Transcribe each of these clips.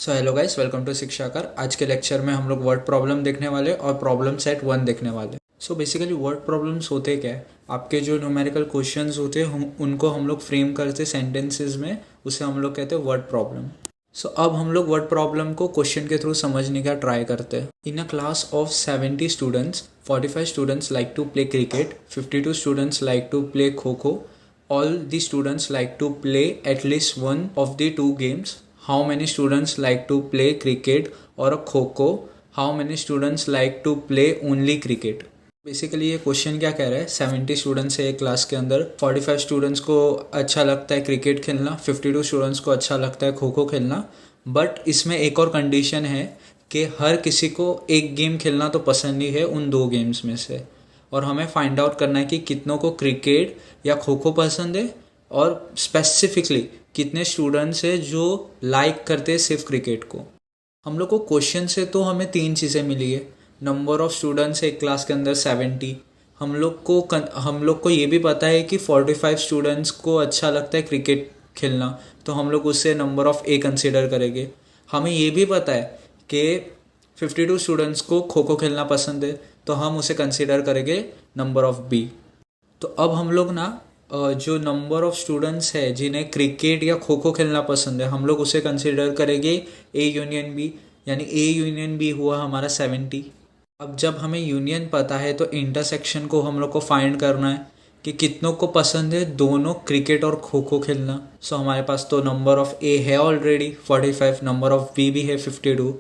So hello guys, welcome to Shikshakar. आज के lecture में हम लोग वर्ड प्रॉब्लम देखने वाले और प्रॉब्लम सेट 1 देखने वाले। सो बेसिकली वर्ड प्रॉब्लम्स होते क्या है, आपके जो न्यूमेरिकल क्वेश्चंस होते हैं उनको हम लोग फ्रेम करते सेंटेंसेस में, उसे हम लोग कहते हैं वर्ड प्रॉब्लम। सो अब हम लोग वर्ड प्रॉब्लम को क्वेश्चन के थ्रू समझने का ट्राई करते हैं। In a class of 70 students, 45 students like to play cricket, 52 students like to play kho kho, all the students like to play at least one of the two games. How many students like to play cricket or a kho-kho? How many students like to play only cricket? Basically ये question क्या कह रहा है, 70 students है एक class के अंदर। 45 students को अच्छा लगता है क्रिकेट खेलना, 52 स्टूडेंट्स को अच्छा लगता है खो खो खेलना। बट इसमें एक और कंडीशन है कि हर किसी को एक गेम खेलना तो पसंद ही है उन दो गेम्स में से, और हमें फाइंड आउट करना है कि कितनों को क्रिकेट या खो खो पसंद है, और स्पेसिफिकली कितने स्टूडेंट्स है जो लाइक करते हैं सिर्फ क्रिकेट को। हम लोग को क्वेश्चन से तो हमें 3 चीज़ें मिली है। नंबर ऑफ स्टूडेंट्स है एक क्लास के अंदर 70। हम लोग को ये भी पता है कि 45 स्टूडेंट्स को अच्छा लगता है क्रिकेट खेलना, तो हम लोग उससे नंबर ऑफ ए कंसिडर करेंगे। हमें ये भी पता है कि 52 स्टूडेंट्स को खो खो खेलना पसंद है, तो हम उसे कंसिडर करेंगे नंबर ऑफ बी। तो अब हम लोग ना जो नंबर ऑफ स्टूडेंट्स है जिन्हें क्रिकेट या खो खो खेलना पसंद है, हम लोग उसे कंसिडर करेंगे ए यूनियन बी, यानी ए यूनियन बी हुआ हमारा 70। अब जब हमें यूनियन पता है तो इंटरसेक्शन को हम लोग को फाइंड करना है कि कितनों को पसंद है दोनों क्रिकेट और खो खो खेलना। सो हमारे पास तो नंबर ऑफ ए है ऑलरेडी 45, नंबर ऑफ बी भी है 52।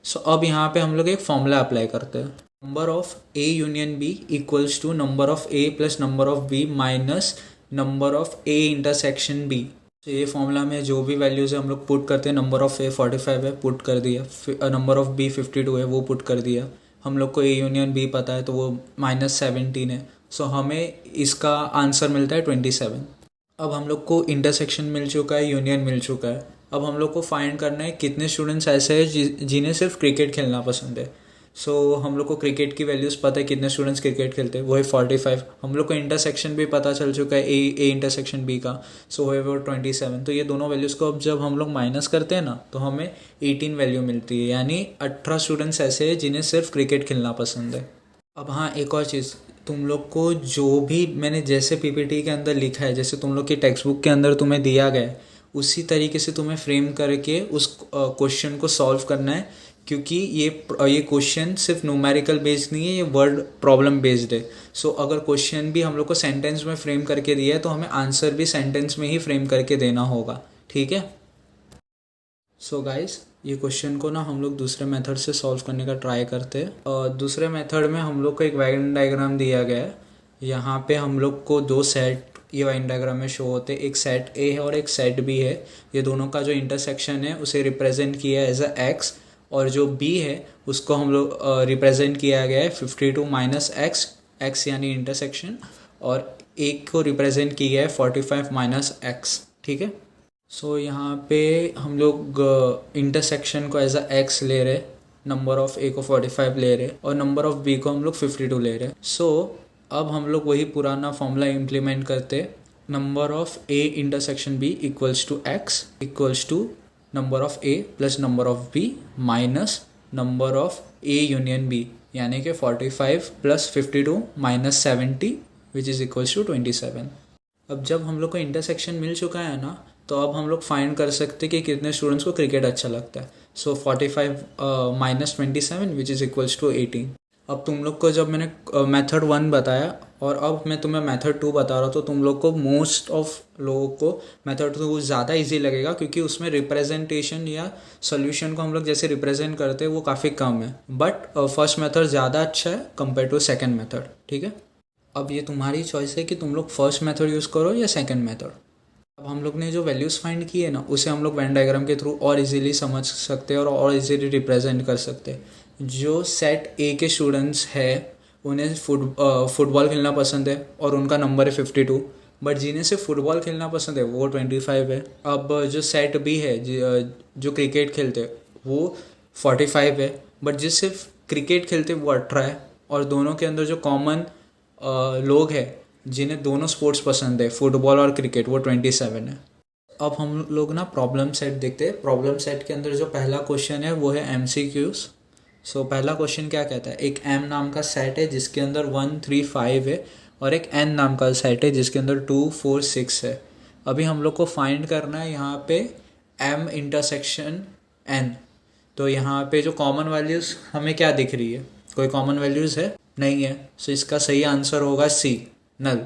सो अब यहाँ पे हम लोग एक फॉर्मूला अप्लाई करते हैं। Number of A union B equals to number of A plus number of B minus number of A intersection B. तो ये फॉर्मूला में जो भी वैल्यूज है हम लोग पुट करते हैं। नंबर ऑफ ए 45 है, पुट कर दिया। नंबर ऑफ बी 52 है, वो पुट कर दिया। हम लोग को ए यूनियन बी पता है तो वो -17 है। सो हमें इसका आंसर मिलता है 27। अब हम लोग को इंटरसेक्शन मिल चुका है, यूनियन मिल चुका है। अब हम लोग को फाइंड करना है कितने स्टूडेंट्स ऐसे हैं जिन्हें सिर्फ क्रिकेट खेलना पसंद है। सो हम लोग को क्रिकेट की वैल्यूज़ पता है, कितने स्टूडेंट्स क्रिकेट खेलते हैं, वो है 45। हम लोग को इंटरसेक्शन भी पता चल चुका है ए इंटरसेक्शन बी का, सो वो 27। तो ये दोनों वैल्यूज़ को अब जब हम लोग माइनस करते हैं ना, तो हमें 18 वैल्यू मिलती है, यानी 18 स्टूडेंट्स ऐसे हैं जिन्हें सिर्फ क्रिकेट खेलना पसंद है। अब हाँ, एक और चीज़, तुम लोग को जो भी मैंने जैसे पीपीटी के अंदर लिखा है, जैसे तुम लोग की टेक्स्ट बुक के अंदर तुम्हें दिया गया है, उसी तरीके से तुम्हें फ्रेम करके उस क्वेश्चन को सॉल्व करना है। क्योंकि ये क्वेश्चन सिर्फ न्यूमेरिकल बेस्ड नहीं है, ये वर्ड प्रॉब्लम बेस्ड है। सो अगर क्वेश्चन भी हम लोग को सेंटेंस में फ्रेम करके दिया है तो हमें आंसर भी सेंटेंस में ही फ्रेम करके देना होगा, ठीक है। सो गाइस, ये क्वेश्चन को ना हम लोग दूसरे मेथड से सॉल्व करने का ट्राई करते हैं। और दूसरे मेथड में हम लोग को एक वेन डायग्राम दिया गया है। यहाँ पे हम लोग को 2 सेट ये वेन डायग्राम में शो होते हैं, एक सेट ए है और एक सेट बी है। ये दोनों का जो इंटरसेक्शन है उसे रिप्रेजेंट किया है एज अ एक्स, और जो बी है उसको हम लोग रिप्रेजेंट किया गया है 52 माइनस एक्स, एक्स यानी इंटरसेक्शन, और एक को रिप्रेजेंट किया गया है 45 माइनस एक्स, ठीक है। सो यहाँ पे हम लोग इंटरसेक्शन को एज अ एक्स ले रहे, नंबर ऑफ ए को 45 ले रहे, और नंबर ऑफ बी को हम लोग 52 ले रहे। सो अब हम लोग वही पुराना फॉर्मूला इम्प्लीमेंट करते। Number of A intersection B equals to X equals to number of A plus number of B minus number of A union B, यानी कि 45 plus 52 minus 70 which is equals to 27। अब जब हम लोग को intersection मिल चुका है ना, तो अब हम लोग फाइंड कर सकते कि कितने स्टूडेंट्स को क्रिकेट अच्छा लगता है। So 45 minus 27 which is equals to 18। अब तुम लोग को जब मैंने मेथड 1 बताया और अब मैं तुम्हें मेथड 2 बता रहा हूँ, तो तुम लोग को मोस्ट ऑफ लोगों को मेथड 2 ज़्यादा इजी लगेगा, क्योंकि उसमें रिप्रेजेंटेशन या सोल्यूशन को हम लोग जैसे रिप्रेजेंट करते हैं वो काफ़ी कम है। बट फर्स्ट मेथड ज़्यादा अच्छा है कंपेयर टू सेकेंड मेथड, ठीक है। अब ये तुम्हारी चॉइस है कि तुम लोग फर्स्ट मेथड यूज़ करो या सेकेंड मेथड। अब हम लोग ने जो वैल्यूज़ फाइंड की है ना, उसे हम लोग वेन डायग्राम के थ्रू और इजीली समझ सकते हैं और इजीली रिप्रेजेंट कर सकते हैं। जो सेट ए के स्टूडेंट्स है उन्हें फुटबॉल खेलना पसंद है और उनका नंबर है 52, बट जिन्हें सिर्फ फुटबॉल खेलना पसंद है वो 25 है। अब जो सेट बी है जो क्रिकेट खेलते हैं वो 45 है, बट जो सिर्फ क्रिकेट खेलते वो 18 है। और दोनों के अंदर जो कॉमन लोग हैं जिन्हें दोनों स्पोर्ट्स पसंद है, फुटबॉल और क्रिकेट, वो 27 है। अब हम लोग ना प्रॉब्लम सेट देखते हैं। प्रॉब्लम सेट के अंदर जो पहला क्वेश्चन है वो है MCQs। सो पहला क्वेश्चन क्या कहता है, एक M नाम का सेट है जिसके अंदर 1 3 5 है और एक N नाम का सेट है जिसके अंदर 2 4 6 है। अभी हम लोग को फाइंड करना है यहाँ पे M इंटरसेक्शन N। तो यहाँ पे जो कॉमन वैल्यूज़ हमें क्या दिख रही है, कोई कॉमन वैल्यूज़ है नहीं है। सो इसका सही आंसर होगा C, नल।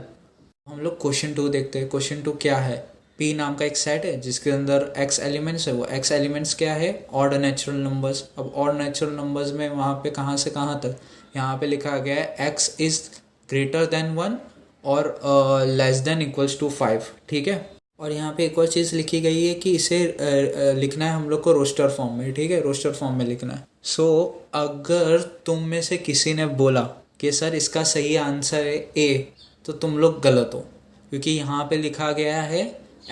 हम लोग क्वेश्चन 2 देखते हैं। क्वेश्चन 2 क्या है, P नाम का एक सेट है जिसके अंदर X एलिमेंट्स है। वो X एलिमेंट्स क्या है, ऑड नेचुरल नंबर्स। अब ऑड नेचुरल नंबर्स में वहाँ पे कहाँ से कहाँ तक, यहाँ पे लिखा गया है X इज़ ग्रेटर देन 1 और लेस देन इक्वल्स टू 5, ठीक है। और यहाँ पे एक और चीज़ लिखी गई है कि इसे लिखना है हम लोग को रोस्टर फॉर्म में, ठीक है, रोस्टर फॉर्म में लिखना है। सो अगर तुम में से किसी ने बोला कि सर इसका सही आंसर है A, तो तुम लोग गलत हो, क्योंकि यहाँ पे लिखा गया है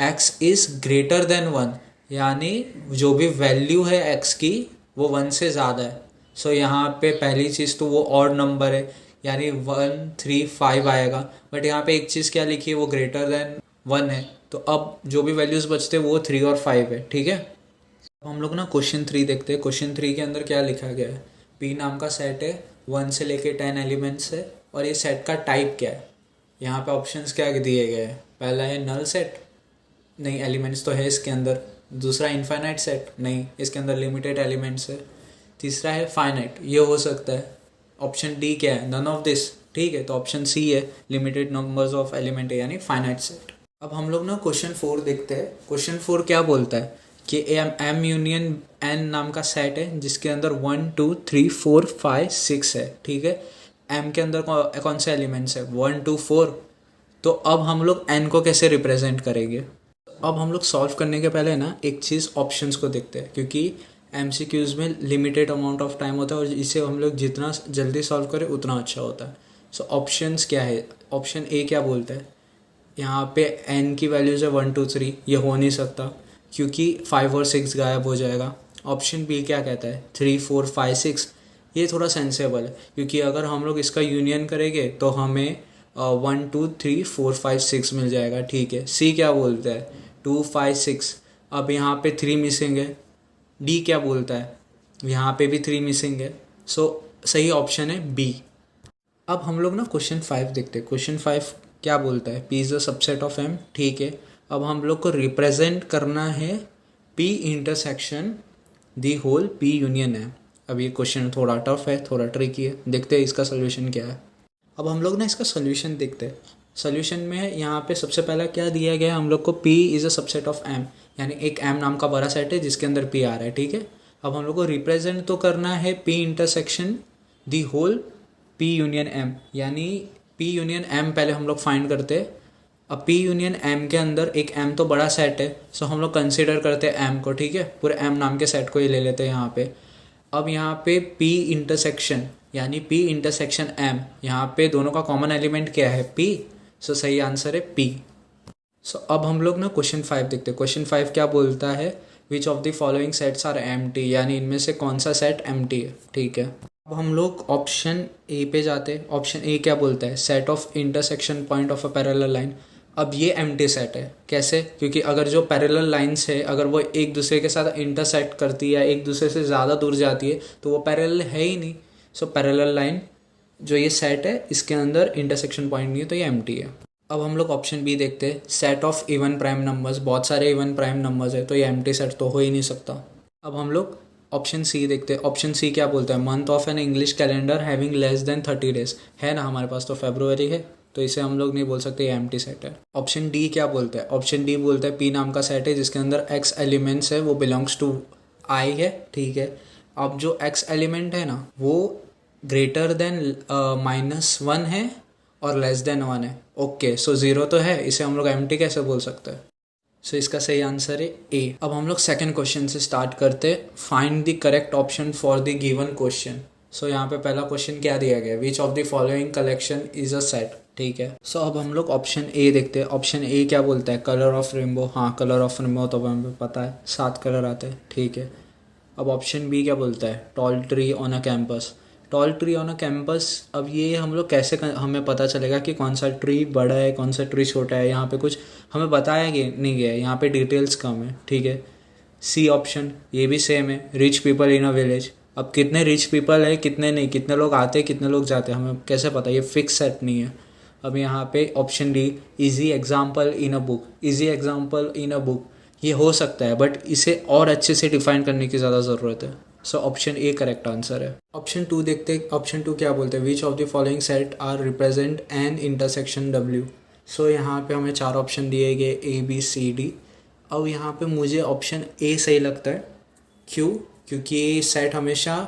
x इज़ ग्रेटर देन 1, यानी जो भी वैल्यू है x की वो 1 से ज़्यादा है। सो यहाँ पे पहली चीज़ तो वो ऑड नंबर है, यानी 1 3 5 आएगा। बट यहाँ पे एक चीज़ क्या लिखी है, वो ग्रेटर देन 1 है। तो अब जो भी वैल्यूज़ बचते हैं वो 3 और 5 है, ठीक है। अब हम लोग ना क्वेश्चन 3 देखते हैं। क्वेश्चन 3 के अंदर क्या लिखा गया है, P नाम का सेट है, 1 से लेके 10 एलिमेंट्स है और ये सेट का टाइप क्या है। यहाँ पे ऑप्शंस क्या दिए गए हैं, पहला है नल सेट, नहीं एलिमेंट्स तो है इसके अंदर। दूसरा इनफाइनाइट सेट, नहीं इसके अंदर लिमिटेड एलिमेंट्स है। तीसरा है फाइनाइट, ये हो सकता है। ऑप्शन डी क्या है, नन ऑफ दिस, ठीक है। तो ऑप्शन सी है, लिमिटेड नंबर्स ऑफ एलिमेंट है यानी फाइनाइट सेट। अब हम लोग ना क्वेश्चन 4 देखते हैं। क्वेश्चन 4 क्या बोलता है कि M यूनियन N नाम का सेट है जिसके अंदर 1 2 3 4 5 6 है, ठीक है। M के अंदर कौन से एलिमेंट्स है, 1 2 4। तो अब हम लोग N को कैसे रिप्रेजेंट करेंगे। अब हम लोग सॉल्व करने के पहले ना एक चीज़ ऑप्शंस को देखते हैं, क्योंकि MCQs में लिमिटेड अमाउंट ऑफ टाइम होता है और इसे हम लोग जितना जल्दी सॉल्व करें उतना अच्छा होता है। सो ऑप्शंस क्या है, ऑप्शन ए क्या बोलता है, यहाँ पे N की वैल्यूज़ है 1 2 3, ये हो नहीं सकता क्योंकि 5 और 6 गायब हो जाएगा। ऑप्शन बी क्या कहता है, 3 4 5 6, ये थोड़ा सेंसेबल है क्योंकि अगर हम लोग इसका यूनियन करेंगे तो हमें 1 2 3 4 5 6 मिल जाएगा, ठीक है। सी क्या बोलता है, 2 5 6, अब यहाँ पे 3 मिसिंग है। डी क्या बोलता है, यहाँ पे भी 3 मिसिंग है। सो सही ऑप्शन है बी। अब हम लोग ना क्वेश्चन 5 देखते हैं। क्वेश्चन 5 क्या बोलता है, P is a subset of M, ठीक है। अब हम लोग को रिप्रेजेंट करना है P intersection the whole P union है। अब ये क्वेश्चन थोड़ा टफ है, थोड़ा ट्रिकी है, देखते हैं इसका सोल्यूशन क्या है। अब हम लोग ना इसका सोल्यूशन देखते हैं। सोल्यूशन में यहाँ पे सबसे पहला क्या दिया गया है हम लोग को, P is a subset of M, यानी एक M नाम का बड़ा सेट है जिसके अंदर P आ रहा है, ठीक है। अब हम लोग को रिप्रेजेंट तो करना है P intersection the whole P union M, यानी P यूनियन M पहले हम लोग फाइंड करते हैं। अब P यूनियन M के अंदर एक M तो बड़ा सेट है, सो हम लोग कंसिडर करते हैं M को, ठीक है। पूरे M नाम के सेट को ही ले लेते हैं यहाँ पे। अब यहाँ पे P इंटरसेक्शन यानी P इंटरसेक्शन M, यहाँ पे दोनों का कॉमन एलिमेंट क्या है, P। सो सही आंसर है P। सो अब हम लोग ना क्वेश्चन 5 देखते हैं। क्वेश्चन 5 क्या बोलता है, which of the following sets are empty, यानी इनमें से कौन सा सेट एम्प्टी है, ठीक है। अब हम लोग ऑप्शन ए पे जाते हैं। ऑप्शन ए क्या बोलता है, set of intersection point of a parallel line. अब ये एम्प्टी सेट है, कैसे, क्योंकि अगर जो पैरेलल लाइंस है अगर वो एक दूसरे के साथ इंटरसेक्ट करती है, एक दूसरे से ज़्यादा दूर जाती है, तो वो पैरेलल है ही नहीं। सो पैरेलल लाइन जो ये सेट है इसके अंदर इंटरसेक्शन पॉइंट नहीं है, तो ये एम्प्टी है। अब हम लोग ऑप्शन बी देखते हैं, set of even prime numbers, बहुत सारे इवन प्राइम नंबर्स है, तो ये एम्प्टी सेट तो हो ही नहीं सकता। अब हम लोग ऑप्शन सी देखते हैं। ऑप्शन सी क्या बोलता है, month of an English calendar having less than 30 days, है ना हमारे पास तो फरवरी है, तो इसे हम लोग नहीं बोल सकते ये एम्प्टी सेट है। ऑप्शन डी क्या बोलता है, ऑप्शन डी बोलता है P नाम का सेट है जिसके अंदर X एलिमेंट्स है, वो बिलोंग्स टू I है, ठीक है। अब जो X एलिमेंट है ना वो ग्रेटर देन -1 है और लेस देन 1 है, ओके। सो 0 तो है, इसे हम लोग एम्प्टी कैसे बोल सकते हैं। सो इसका सही आंसर है ए। अब हम लोग सेकंड क्वेश्चन से स्टार्ट करते, find the correct option for the given question. So यहाँ पे पहला क्वेश्चन क्या दिया गया, which of the following collection is a set, ठीक है। सो अब हम लोग ऑप्शन ए देखते हैं। ऑप्शन ए क्या बोलता है, कलर ऑफ रेनबो, हाँ कलर ऑफ रेनबो तो हमें पता है, 7 कलर आते हैं, ठीक है। अब ऑप्शन बी क्या बोलता है, tall tree on a campus, tall tree on a campus, अब ये हम लोग कैसे हमें पता चलेगा कि कौन सा ट्री बड़ा है कौन सा ट्री छोटा है? यहाँ पे कुछ हमें बताया नहीं गया है, यहाँ पे डिटेल्स कम है, ठीक है। सी ऑप्शन ये भी सेम है, rich people in a village. अब कितने रिच पीपल है कितने नहीं, कितने लोग आते हैं कितने लोग जाते हैं, हमें कैसे पता? ये फिक्स सेट नहीं है। अब यहाँ पे option D, easy example in a book. Easy example in a book ये हो सकता है, बट इसे और अच्छे से डिफाइन करने की ज़्यादा ज़रूरत है। So option A correct answer है। ऑप्शन टू देखते हैं, ऑप्शन टू क्या बोलते हैं, which of the following set are represent N intersection W. So यहाँ पे हमें 4 ऑप्शन दिए गए ए बी सी डी। अब यहाँ पे मुझे ऑप्शन ए सही लगता है। क्यों? क्योंकि ये सेट हमेशा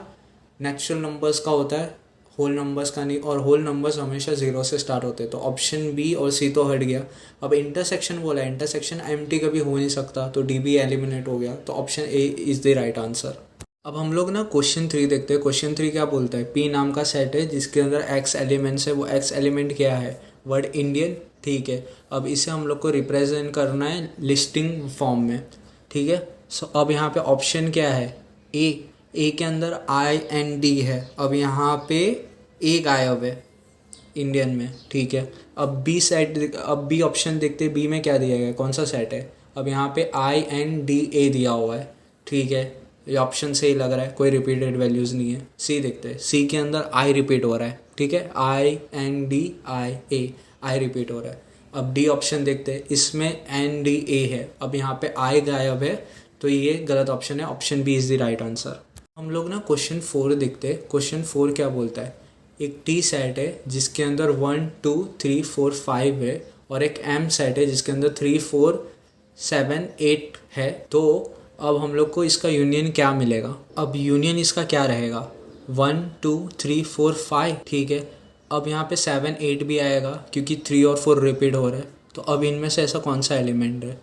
नेचुरल नंबर्स का होता है, होल नंबर्स का नहीं, और होल नंबर्स हमेशा 0 से स्टार्ट होते हैं। तो ऑप्शन बी और सी तो हट गया। अब इंटरसेक्शन बोला है, इंटरसेक्शन एम्प्टी कभी हो नहीं सकता, तो डी बी एलिमिनेट हो गया। तो option A is the right answer. अब हम लोग ना क्वेश्चन 3 देखते हैं। क्वेश्चन 3 क्या बोलता है, पी नाम का सेट है जिसके अंदर एक्स एलिमेंट्स है। वो एक्स एलिमेंट क्या है? वर्ड इंडियन, ठीक है। अब इसे हम लोग को रिप्रेजेंट करना है लिस्टिंग फॉर्म में, ठीक है। सो अब यहाँ पे ऑप्शन क्या है? ए के अंदर आई एन डी है। अब यहाँ पे ए गायब है इंडियन में, ठीक है। अब बी सेट, अब बी ऑप्शन देखते हैं, बी में क्या दिया गया है, कौन सा सेट है? अब यहाँ पे आई एन डी ए दिया हुआ है, ठीक है। ये ऑप्शन सही लग रहा है, कोई रिपीटेड वैल्यूज़ नहीं है। सी देखते हैं, सी के अंदर आई रिपीट हो रहा है, ठीक है। I N D I A, I repeat हो रहा है। अब डी ऑप्शन देखते हैं, इसमें एन डी ए है। अब यहाँ पे आई गायब है, तो ये गलत ऑप्शन है। Option B is the right answer. हम लोग ना क्वेश्चन 4 देखते हैं। क्वेश्चन 4 क्या बोलता है, एक टी सेट है जिसके अंदर 1 2 3 4 5 है, और एक एम सेट है जिसके अंदर 3 4 7 8 है। तो अब हम लोग को इसका यूनियन क्या मिलेगा? अब यूनियन इसका क्या रहेगा? 1 2 3 4 5, ठीक है। अब यहाँ पे 7 8 भी आएगा क्योंकि 3 और 4 रिपीट हो रहा है। तो अब इनमें से ऐसा कौन सा एलिमेंट है?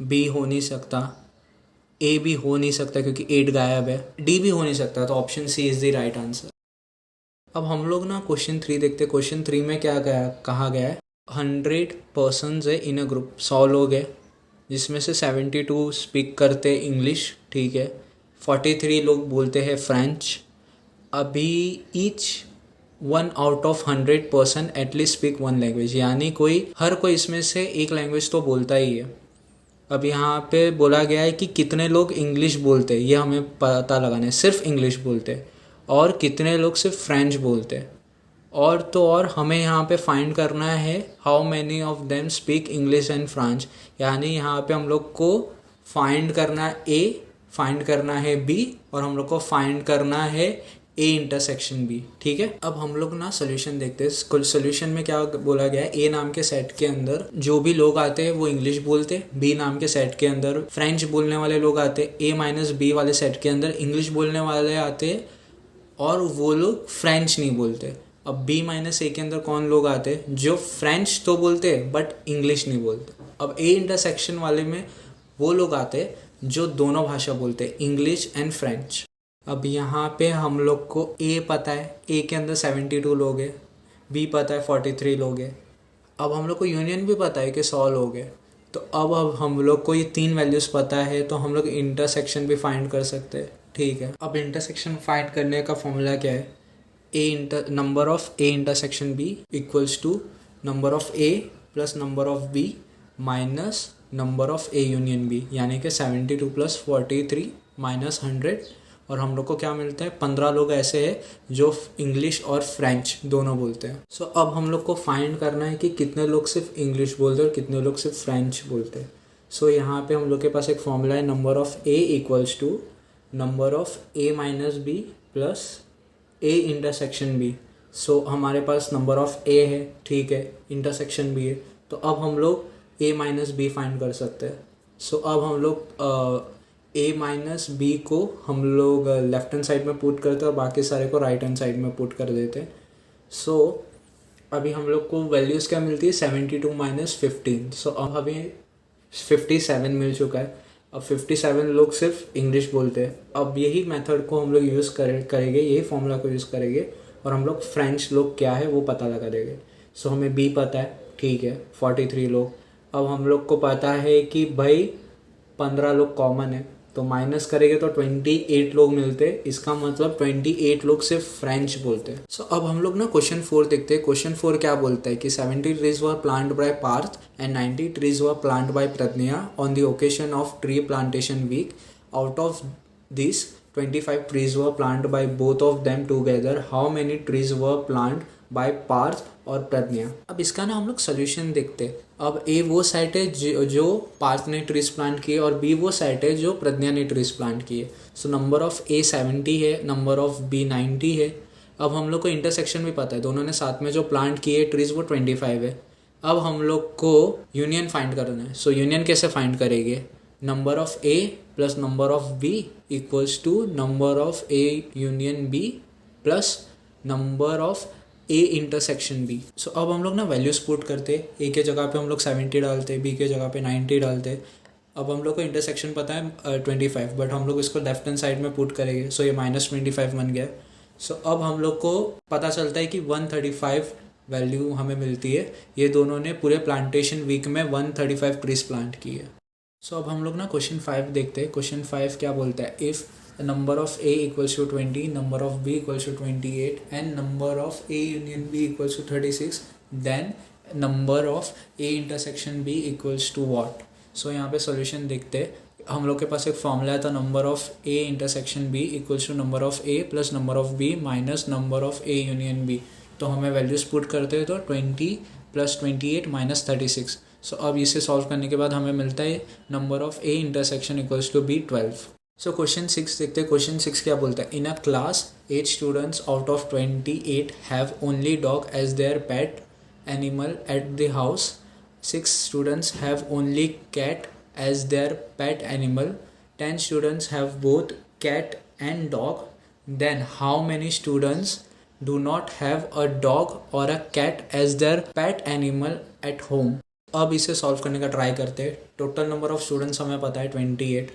बी हो नहीं सकता, ए भी हो नहीं सकता क्योंकि 8 गायब है, डी भी हो नहीं सकता। तो option C is the right answer. अब हम लोग ना क्वेश्चन 3 देखते हैं। क्वेश्चन 3 में क्या कहा गया है, 100 पर्सनस है इन अ ग्रुप, 100 लोग है जिसमें से 72 स्पीक करते इंग्लिश, ठीक है। 43 लोग बोलते हैं फ्रेंच। अभी each 1 out of 100 person at least speak 1 language, यानी हर कोई इसमें से एक लैंग्वेज तो बोलता ही है। अब यहाँ पे बोला गया है कि कितने लोग इंग्लिश बोलते हैं, ये हमें पता लगाना है। सिर्फ इंग्लिश बोलते हैं, और कितने लोग सिर्फ फ्रेंच बोलते हैं। और तो और हमें यहाँ पे फाइंड करना है how many of them speak English and French, यानी यहाँ पे हम लोग को फाइंड करना है ए, फाइंड करना है बी, और हम लोग को फाइंड करना है ए इंटरसेक्शन बी, ठीक है। अब हम लोग ना सोल्यूशन देखते हैं। सोल्यूशन में क्या बोला गया है, ए नाम के सेट के अंदर जो भी लोग आते हैं वो इंग्लिश बोलते, बी नाम के सेट के अंदर फ्रेंच बोलने वाले लोग आते, ए माइनस बी वाले सेट के अंदर इंग्लिश बोलने वाले आते और वो लोग फ्रेंच नहीं बोलते। अब बी माइनस ए के अंदर कौन लोग आते, जो फ्रेंच तो बोलते बट इंग्लिश नहीं बोलते। अब ए इंटरसेक्शन वाले में वो लोग आते जो दोनों भाषा बोलते, इंग्लिश एंड फ्रेंच। अब यहाँ पे हम लोग को ए पता है, ए के अंदर 72 लोग हैं, बी पता है 43 लोग हैं। अब हम लोग को यूनियन भी पता है कि 100 लोग हैं। तो अब हम लोग को ये 3 वैल्यूज़ पता है, तो हम लोग इंटरसेक्शन भी फाइंड कर सकते हैं, ठीक है। अब इंटरसेक्शन फाइंड करने का फॉर्मूला क्या है, number of A intersection B equals to number of A plus number of B minus number of A union B, यानी कि 72 प्लस 43 माइनस 100। और हम लोग को क्या मिलता है, 15 लोग ऐसे हैं जो इंग्लिश और फ्रेंच दोनों बोलते हैं। सो अब हम लोग को फाइंड करना है कि कितने लोग सिर्फ इंग्लिश बोलते हैं और कितने लोग सिर्फ फ्रेंच बोलते हैं। सो यहाँ पे हम लोग के पास एक फॉर्मूला है, number of A equals to number of A minus B plus A intersection B. So हमारे पास नंबर ऑफ ए है, ठीक है, इंटरसेक्शन बी है, तो अब हम लोग ए माइनस बी फाइंड कर सकते हैं। सो अब हम लोग ए माइनस बी को हम लोग लेफ्ट हैंड साइड में पुट करते हैं और बाकी सारे को राइट हैंड साइड में पुट कर देते हैं। सो अभी हम लोग को वैल्यूज़ क्या मिलती है, 72 माइनस 15। सो अब हमें 57 मिल चुका है। अब 57 लोग सिर्फ इंग्लिश बोलते हैं। अब यही मेथड को हम लोग यूज़ करेंगे, यही फॉर्मूला को यूज़ करेंगे और हम लोग फ्रेंच लोग क्या है वो पता लगा देंगे। सो हमें बी पता है, ठीक है, 43 लोग। अब हम लोग को पता है कि भाई 15 लोग कॉमन है, तो माइनस करेंगे तो 28 लोग मिलते, इसका मतलब 28 लोग सिर्फ फ्रेंच बोलते हैं। सो अब हम लोग ना क्वेश्चन 4 देखते हैं। क्वेश्चन 4 क्या बोलता है कि 70 trees were plant by Parth and 90 trees were plant by Pragya on the occasion of tree plantation week. Out of this 25 trees were planted by both of them together. How many trees were planted by Parth और प्रज्ञा? अब इसका ना हम लोग solution देखते हैं। अब ए वो साइट है जो पार्थ ने ट्रीज प्लांट किए और बी वो साइट है जो प्रज्ञा ने ट्रीज प्लांट किए। सो नंबर ऑफ ए 70 है, नंबर ऑफ बी 90 है। अब हम लोग को इंटरसेक्शन भी पता है, दोनों ने साथ में जो प्लांट किए ट्रीज वो 25 है। अब हम लोग को यूनियन फाइंड करना है। सो यूनियन कैसे फाइंड करेंगे? Number of A plus number of B equals to number of A union B plus number of A intersection B. So अब हम लोग ना वैल्यूज पुट करते, ए के जगह पे हम लोग 70 डालते, बी के जगह पे 90 डालते। अब हम लोग को इंटरसेक्शन पता है 25, बट हम लोग इसको लेफ्ट हैंड साइड में पुट करेंगे। सो ये -25 बन गया। सो अब हम लोग को पता चलता है कि 135 वैल्यू हमें मिलती है। ये दोनों ने पूरे प्लांटेशन वीक में 135 ट्रीज प्लांट की है। सो अब हम लोग ना क्वेश्चन 5 देखते हैं। क्वेश्चन 5 क्या बोलता है? If number of A equals to 20, number of B equals to 28 and number of A union B equals to 36, then number of A intersection B equals to what? So यहाँ पे solution देखते हैं। हम लोग के पास एक फॉर्मूला था, number of A intersection B equals to number of A plus number of B minus number of A union B. तो हमें वैल्यूज पुट करते हैं तो 20 + 28 - 36। सो अब इसे सॉल्व करने के बाद हमें मिलता है number of A intersection equals to B 12। So question 6 देखते हैं। क्वेश्चन 6 क्या बोलता है? In a class 8 students out of 28 have only dog as their pet animal at the house. 6 students have only cat as their pet animal. 10 students have both cat and dog. Then how many students do not have a dog or a cat as their pet animal at home? अब इसे solve करने का try करते हैं। Total number of students हमें पता है 28।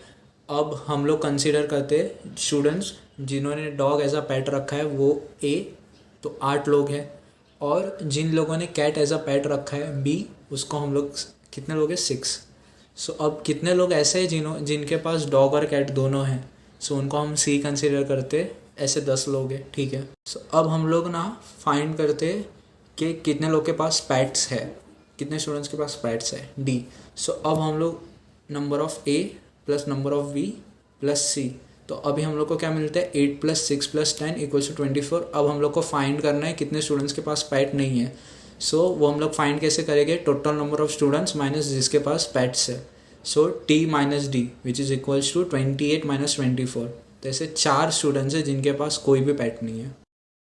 अब हम लोग कंसीडर करते हैं स्टूडेंट्स जिन्होंने डॉग एज अ पेट रखा है वो ए, तो 8 लोग हैं। और जिन लोगों ने कैट एज अ पेट रखा है बी, उसको हम लोग कितने लोग हैं? 6। सो अब कितने लोग ऐसे हैं जिनके पास डॉग और कैट दोनों हैं? सो उनको हम सी कंसीडर करते, ऐसे 10 लोग हैं, ठीक है। सो अब हम लोग ना फाइंड करते कि कितने लोग के पास पेट्स है, कितने स्टूडेंट्स के पास पेट्स है, डी। सो अब हम लोग number of A plus number of B plus C, तो अभी हम लोग को क्या मिलता है? 8 + 6 + 10 = 24। अब हम लोग को फाइंड करना है कितने स्टूडेंट्स के पास पेट नहीं है। सो वो हम लोग फाइंड कैसे करेंगे? Total number of students minus जिसके पास पेट्स है। So T minus D which is equals to 28 - 24। तो ऐसे 4 स्टूडेंट्स हैं जिनके पास कोई भी पेट नहीं है।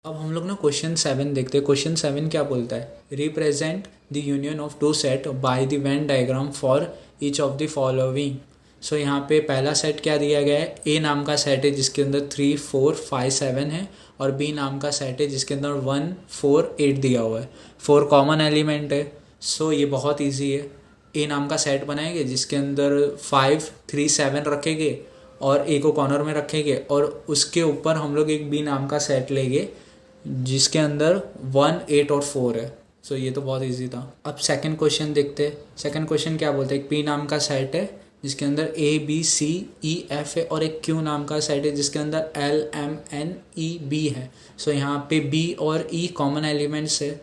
अब हम लोग ना क्वेश्चन 7 देखते हैं। क्वेश्चन 7 क्या बोलता है? Represent the union of 2 set by the Venn diagram for each of the following. So यहाँ पे पहला सेट क्या दिया गया है? ए नाम का सेट है जिसके अंदर 3, 4, 5, 7 है, और बी नाम का सेट है जिसके अंदर 1, 4, 8 दिया हुआ है। 4 कॉमन एलिमेंट है। सो ये बहुत ईजी है। ए नाम का सेट बनाएंगे जिसके अंदर 5, 3, 7 रखेंगे और ए को कॉर्नर में रखेंगे, और उसके ऊपर हम लोग एक बी नाम का सेट लेंगे जिसके अंदर 1, 8 और 4 है। सो ये तो बहुत इजी था। अब सेकंड क्वेश्चन देखते हैं। सेकंड क्वेश्चन क्या बोलते हैं? पी नाम का सेट है जिसके अंदर ए, बी, सी, ई, एफ है, और एक क्यू नाम का सेट है जिसके अंदर एल, एम, एन, ई, बी है। सो यहाँ पे बी और ई कॉमन एलिमेंट्स है।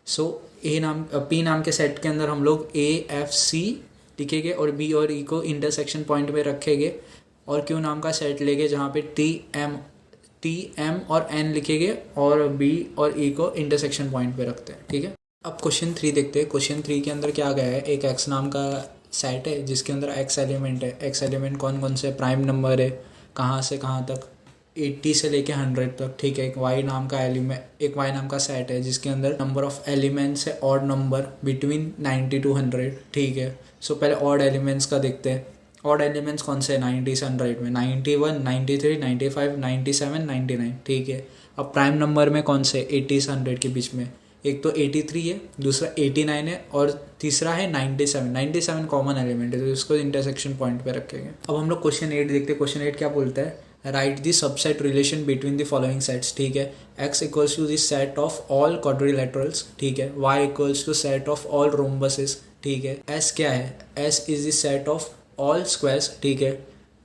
सो पी नाम के सेट के अंदर हम लोग ए, एफ, सी लिखेंगे और बी और ई को इंटरसेक्शन पॉइंट में रखेंगे, और क्यू नाम का सेट लेंगे जहाँ पे टी, एम और एन लिखेंगे और बी और ई को इंटरसेक्शन पॉइंट पे रखते हैं, ठीक है। अब क्वेश्चन 3 देखते हैं। क्वेश्चन 3 के अंदर क्या गया है? एक एक्स नाम का सेट है जिसके अंदर एक्स एलिमेंट है। एक्स एलिमेंट कौन कौन से? प्राइम नंबर है, कहाँ से कहाँ तक? 80 से लेके 100 तक, ठीक है। एक वाई नाम का सेट है जिसके अंदर नंबर ऑफ एलिमेंट्स है ऑड नंबर बिटवीन 90 to 100, ठीक है। सो पहले ऑड एलिमेंट्स का देखते हैं। ऑड एलिमेंट्स कौन से? 90 से 100 में 91, 93, 95, 97, 99, ठीक है। अब प्राइम नंबर में कौन से? 80 से 100 के बीच में एक तो 83 है, दूसरा 89 है, और तीसरा है 97। 97 कॉमन एलिमेंट है, तो इसको इंटरसेक्शन पॉइंट पे रखेंगे। अब हम लोग क्वेश्चन 8 देखते हैं। क्वेश्चन 8 क्या बोलता है? Write the subset relation between the following sets, ठीक है। x equals to the set of all quadrilaterals, ठीक है। y equals to set of all rhombuses, ठीक है। s क्या है? s is the set of all squares, ठीक है।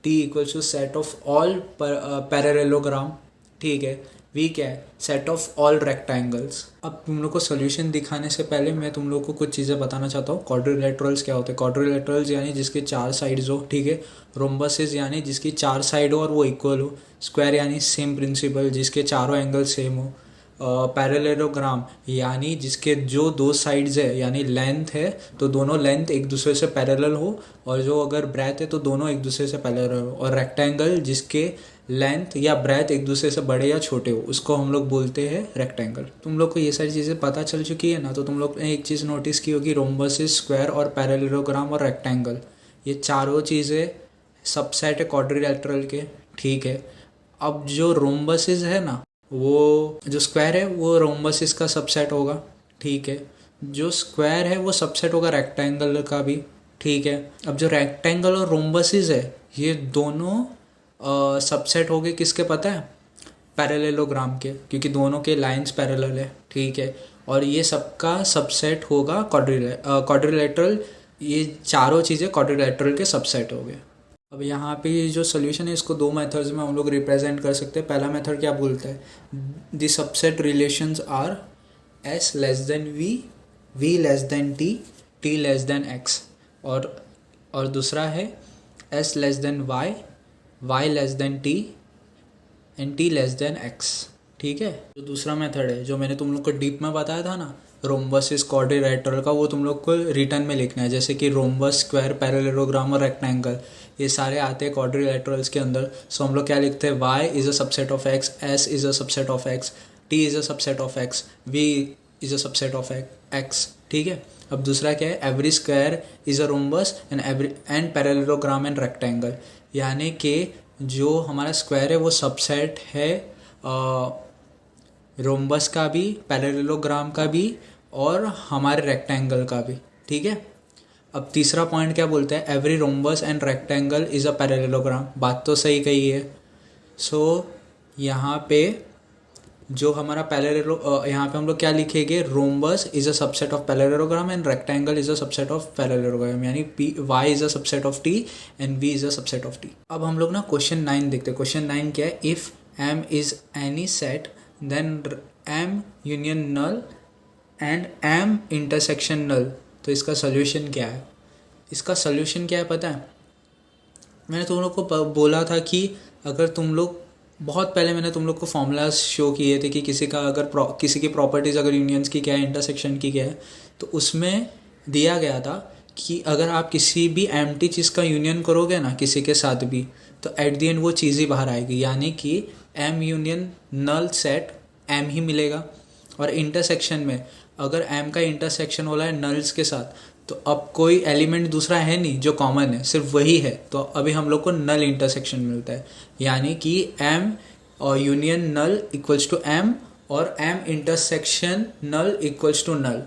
T equals to set of all parallelogram, ठीक है। वी क्या है, सेट ऑफ ऑल रेक्टेंगल्स। अब तुम लोग को सोल्यूशन दिखाने से पहले मैं तुम लोग को कुछ चीज़ें बताना चाहता हूँ। क्वाड्रिलेटरल्स क्या होते हैं? क्वाड्रिलेटरल्स यानी जिसके 4 साइड्स हो, ठीक है। रोम्बसेस यानी जिसकी 4 साइड हो और वो इक्वल हो। स्क्वायर यानी सेम प्रिंसिपल, जिसके चारों एंगल सेम हो। पैरेललोग्राम यानी जिसके जो 2 साइड्स है यानी लेंथ है तो दोनों लेंथ एक दूसरे से पैरेलल हो, और जो अगर ब्रेथ है तो दोनों एक दूसरे से पैरेलल हो। और रेक्टेंगल जिसके लेंथ या ब्रेथ एक दूसरे से बड़े या छोटे हो, उसको हम लोग बोलते हैं रेक्टेंगल। तुम लोग को ये सारी चीज़ें पता चल चुकी है ना, तो तुम लोग ने एक चीज़ नोटिस की होगी, रोम्बसिस, स्क्वायर और पैरेललोग्राम और रेक्टेंगल, ये चारों चीज़ें सबसेट है क्वाड्रिलेटरल के, ठीक है। अब जो रोम्बसिस है ना, वो जो स्क्वायर है वो रोम्बसिस का सबसेट होगा, ठीक है। जो स्क्वायर है वो सबसेट होगा रेक्टेंगल का भी, ठीक है। अब जो रेक्टेंगल और रोम्बसिस है ये दोनों सबसेट हो गए किसके, पता है? पैरेललोग्राम के, क्योंकि दोनों के लाइंस पैरेलल है, ठीक है। और ये सबका सबसेट होगा क्वाड्रिलेटरल। ये चारों चीज़ें क्वाड्रिलेटरल के सबसेट हो गए। अब यहाँ पे जो सोल्यूशन है इसको 2 मेथड्स में हम लोग रिप्रेजेंट कर सकते हैं। पहला मेथड क्या बोलता है, the subset relations are S less than V, V less than T, T less than X. और दूसरा है S less than Y, Y less than T and T less than X, ठीक है। जो दूसरा मेथड है जो मैंने तुम लोग को डीप में बताया था ना, रोम्बसिस क्वाड्रिलेटरल का, वो तुम लोग को रिटर्न में लिखना है। जैसे कि रोम्बस, स्क्वायर, पैरेललोग्राम और रेक्टेंगल, ये सारे आते हैं क्वाड्रिलेटरल्स के अंदर। सो हम लोग क्या लिखते हैं, y is a subset of x, s is a subset of x, t is a subset of x, v is a subset of x, ठीक है। अब दूसरा क्या है, every square is a rhombus and parallelogram and rectangle, यानी कि जो हमारा स्क्वायर है वो सबसेट है रोम्बस का भी, पैरेललोग्राम का भी और हमारे रेक्टेंगल का भी, ठीक है। अब तीसरा पॉइंट क्या बोलता है, every rhombus and rectangle is a parallelogram. बात तो सही कही है। सो यहाँ पे जो हमारा यहाँ पे हम लोग क्या लिखेंगे, rhombus is a subset of parallelogram and rectangle is a subset of parallelogram, यानी y is a subset of t and v is a subset of t। अब हम लोग ना क्वेश्चन 9 देखते हैं। क्वेश्चन 9 क्या है, if m is any set then m union null and m intersection null. तो इसका सोल्यूशन क्या है? इसका सोल्यूशन क्या है पता है? मैंने तुम लोग को बोला था कि अगर तुम लोग बहुत पहले मैंने तुम लोग को फॉर्मूलाज शो किए थे कि किसी का अगर किसी की प्रॉपर्टीज़ अगर यूनियंस की क्या है, इंटरसेक्शन की क्या है, तो उसमें दिया गया था कि अगर आप किसी भी एम्प्टी चीज़ का यूनियन करोगे ना किसी के साथ भी, तो एट दी एंड वो चीज़ ही बाहर आएगी, यानी कि M union null set M ही मिलेगा। और इंटरसेक्शन में अगर एम का इंटरसेक्शन हो रहा है नल्स के साथ, तो अब कोई एलिमेंट दूसरा है नहीं जो कॉमन है, सिर्फ वही है, तो अभी हम लोग को नल इंटरसेक्शन मिलता है, यानी कि एम और union null equals to M और M intersection null equals to null.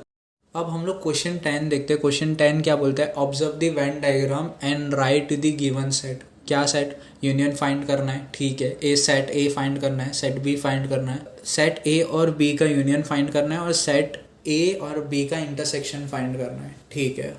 अब हम लोग क्वेश्चन 10 देखते हैं। क्वेश्चन 10 क्या बोलता है, observe the Venn diagram and right the given set. क्या सेट? यूनियन फाइंड करना है, ठीक है। ए सेट ए फाइंड करना है, सेट बी फाइंड करना है, सेट ए और बी का यूनियन फाइंड करना है और सेट ए और बी का इंटरसेक्शन फाइंड करना है, ठीक है।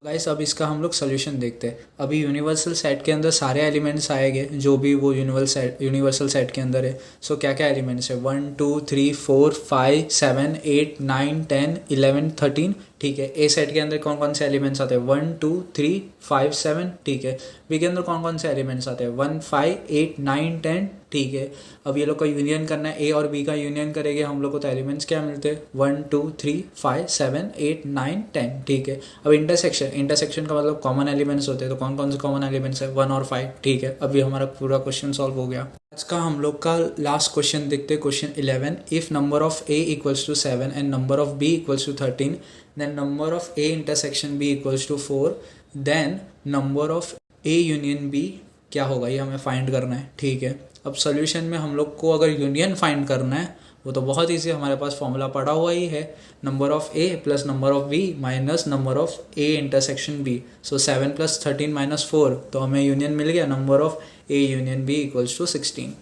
गाइस अब इसका हम लोग सोल्यूशन देखते हैं। अभी यूनिवर्सल सेट के अंदर सारे एलिमेंट्स आएंगे जो भी वो यूनिवर्सल सेट के अंदर है। सो क्या क्या एलिमेंट्स है, 1 2 3 4 5 7 8 9 10 11 13, ठीक है। ए सेट के अंदर कौन कौन से एलिमेंट्स आते हैं, 1 2 3 5 7, ठीक है। बी के अंदर कौन कौन से एलिमेंट्स आते हैं, 1 5 8 9 10, ठीक है। अब ये लोग का यूनियन करना है, ए और बी का यूनियन करेंगे हम लोग को, तो एलिमेंट्स क्या मिलते हैं, 1 2 3 5 7 8 9 10, ठीक है। अब इंटरसेक्शन का मतलब कॉमन एलिमेंट्स होते हैं, तो कौन कौन से कॉमन एलिमेंट्स है, 1 और 5, ठीक है। अभी हमारा पूरा क्वेश्चन सॉल्व हो गया। आज का हम लोग का लास्ट क्वेश्चन देखते हैं, question 11। If number of A equals to 7 and number of B equals to 13, then number of A intersection B equals to 4, then number of A union B क्या होगा, ये हमें फाइंड करना है, ठीक है। अब सोल्यूशन में हम लोग को अगर यूनियन फाइंड करना है वो तो बहुत ईजी, हमारे पास फॉर्मूला पड़ा हुआ ही है, number of A plus number of B minus number of A intersection B. So 7 + 13 - 4, तो हमें यूनियन मिल गया, number of A union B equals to 16।